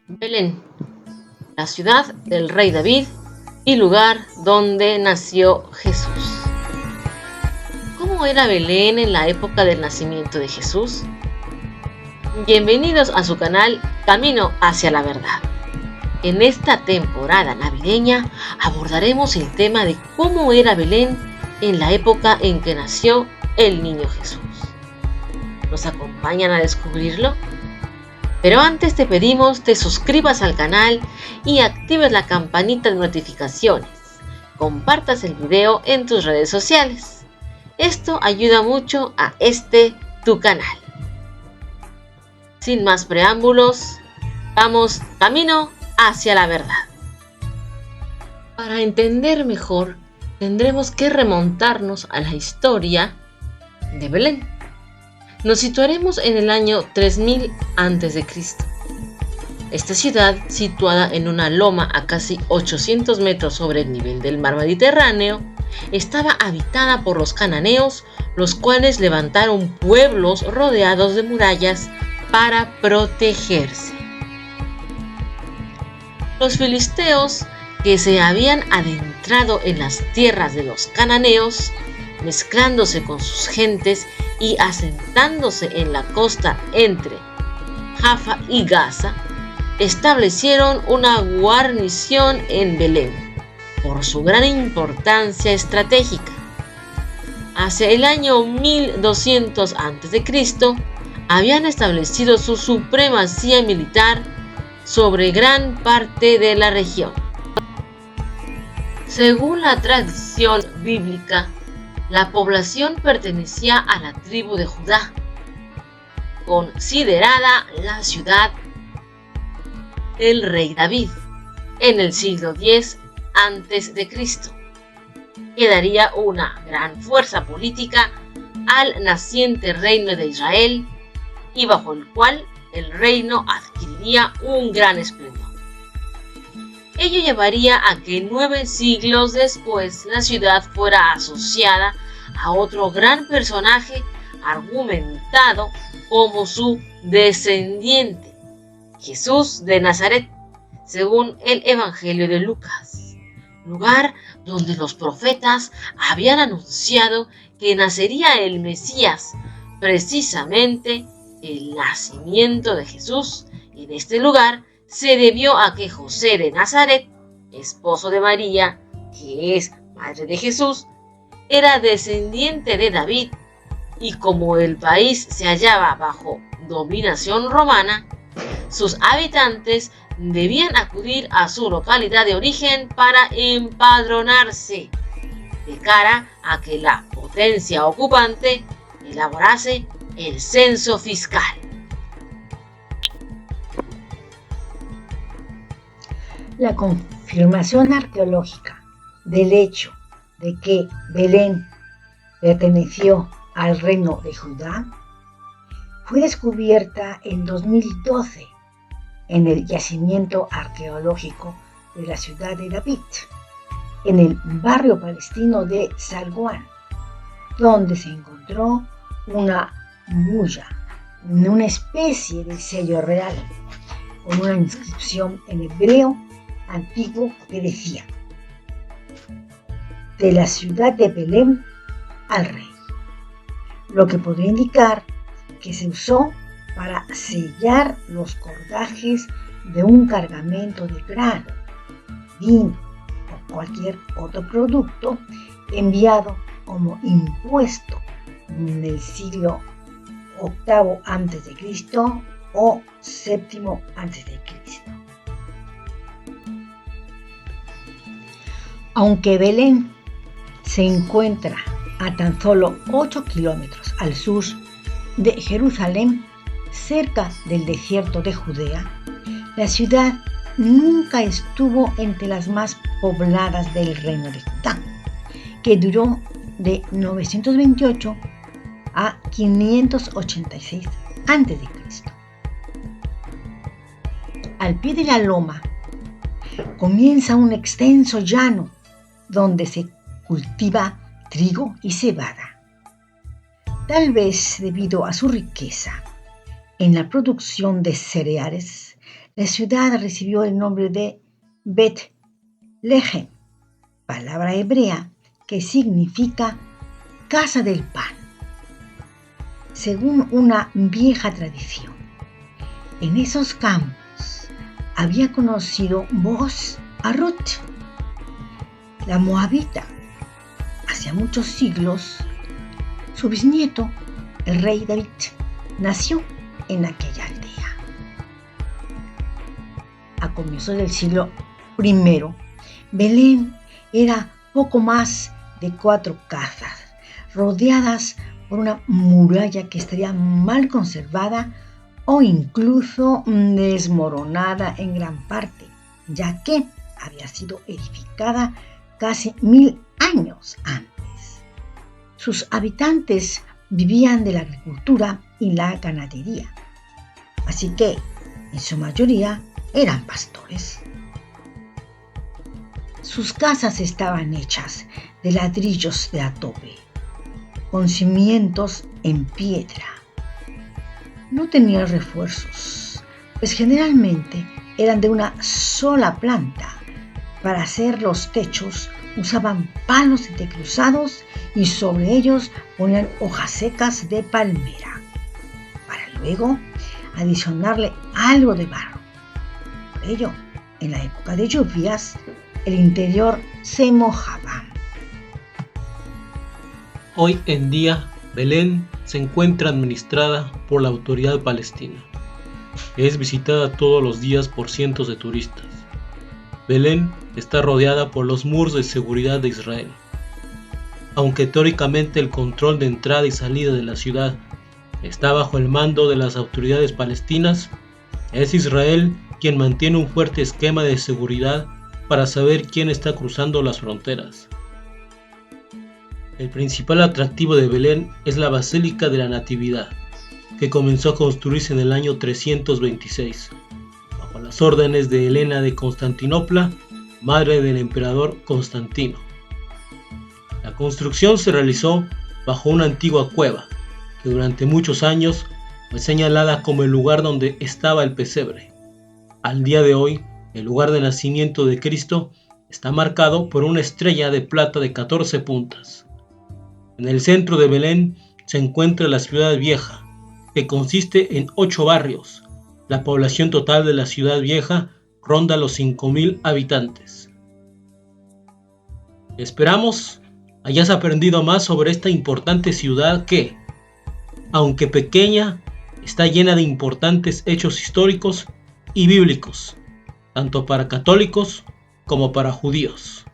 Belén, la ciudad del rey David y lugar donde nació Jesús. ¿Cómo era Belén en la época del nacimiento de Jesús? Bienvenidos a su canal Camino hacia la Verdad. En esta temporada navideña abordaremos el tema de cómo era Belén en la época en que nació el niño Jesús. ¿Nos acompañan a descubrirlo? Pero antes te pedimos te suscribas al canal y actives la campanita de notificaciones. Compartas el video en tus redes sociales. Esto ayuda mucho a tu canal. Sin más preámbulos, vamos camino hacia la verdad. Para entender mejor, tendremos que remontarnos a la historia de Belén. Nos situaremos en el año 3000 a.C. Esta ciudad, situada en una loma a casi 800 metros sobre el nivel del mar Mediterráneo, estaba habitada por los cananeos, los cuales levantaron pueblos rodeados de murallas para protegerse. Los filisteos, que se habían adentrado en las tierras de los cananeos, mezclándose con sus gentes y asentándose en la costa entre Jaffa y Gaza, establecieron una guarnición en Belén por su gran importancia estratégica. Hacia el año 1200 a.C. habían establecido su supremacía militar sobre gran parte de la región. Según la tradición bíblica, la población pertenecía a la tribu de Judá, considerada la ciudad del rey David en el siglo X a.C., que daría una gran fuerza política al naciente reino de Israel y bajo el cual el reino adquiriría un gran esplendor. Ello llevaría a que 9 siglos después la ciudad fuera asociada a otro gran personaje argumentado como su descendiente, Jesús de Nazaret, según el Evangelio de Lucas, lugar donde los profetas habían anunciado que nacería el Mesías. Precisamente el nacimiento de Jesús en este lugar se debió a que José de Nazaret, esposo de María, que es madre de Jesús, era descendiente de David, y como el país se hallaba bajo dominación romana, sus habitantes debían acudir a su localidad de origen para empadronarse, de cara a que la potencia ocupante elaborase el censo fiscal. La confirmación arqueológica del hecho de que Belén perteneció al reino de Judá fue descubierta en 2012 en el yacimiento arqueológico de la ciudad de David, en el barrio palestino de Salwan, donde se encontró una bulla, una especie de sello real, con una inscripción en hebreo antiguo que decía: de la ciudad de Belén al rey, lo que podría indicar que se usó para sellar los cordajes de un cargamento de grano, vino o cualquier otro producto enviado como impuesto en el siglo VIII a.C. o VII a.C. Aunque Belén se encuentra a tan solo 8 kilómetros al sur de Jerusalén, cerca del desierto de Judea, la ciudad nunca estuvo entre las más pobladas del reino de Judá, que duró de 928 a 586 a.C. Al pie de la loma comienza un extenso llano donde se cultiva trigo y cebada. Tal vez debido a su riqueza en la producción de cereales, la ciudad recibió el nombre de Bet Lehem, palabra hebrea que significa casa del pan. Según una vieja tradición, en esos campos había conocido Booz a Ruth, la moabita. Hacía muchos siglos, su bisnieto, el rey David, nació en aquella aldea. A comienzos del siglo I, Belén era poco más de 4 casas, rodeadas por una muralla que estaría mal conservada o incluso desmoronada en gran parte, ya que había sido edificada casi 1000 años antes. Sus habitantes vivían de la agricultura y la ganadería, así que en su mayoría eran pastores. Sus casas estaban hechas de ladrillos de adobe, con cimientos en piedra. No tenían refuerzos, pues generalmente eran de una sola planta. Para hacer los techos usaban palos entrecruzados y sobre ellos ponían hojas secas de palmera, para luego adicionarle algo de barro. Por ello, en la época de lluvias, el interior se mojaba. Hoy en día, Belén se encuentra administrada por la Autoridad Palestina. Es visitada todos los días por cientos de turistas. Belén está rodeada por los muros de seguridad de Israel. Aunque teóricamente el control de entrada y salida de la ciudad está bajo el mando de las autoridades palestinas, es Israel quien mantiene un fuerte esquema de seguridad para saber quién está cruzando las fronteras. El principal atractivo de Belén es la Basílica de la Natividad, que comenzó a construirse en el año 326, bajo las órdenes de Helena de Constantinopla, madre del emperador Constantino. La construcción se realizó bajo una antigua cueva, que durante muchos años fue señalada como el lugar donde estaba el pesebre. Al día de hoy, el lugar de nacimiento de Cristo está marcado por una estrella de plata de 14 puntas. En el centro de Belén se encuentra la Ciudad Vieja, que consiste en 8 barrios. La población total de la Ciudad Vieja ronda los 5.000 habitantes. Esperamos hayas aprendido más sobre esta importante ciudad que, aunque pequeña, está llena de importantes hechos históricos y bíblicos, tanto para católicos como para judíos.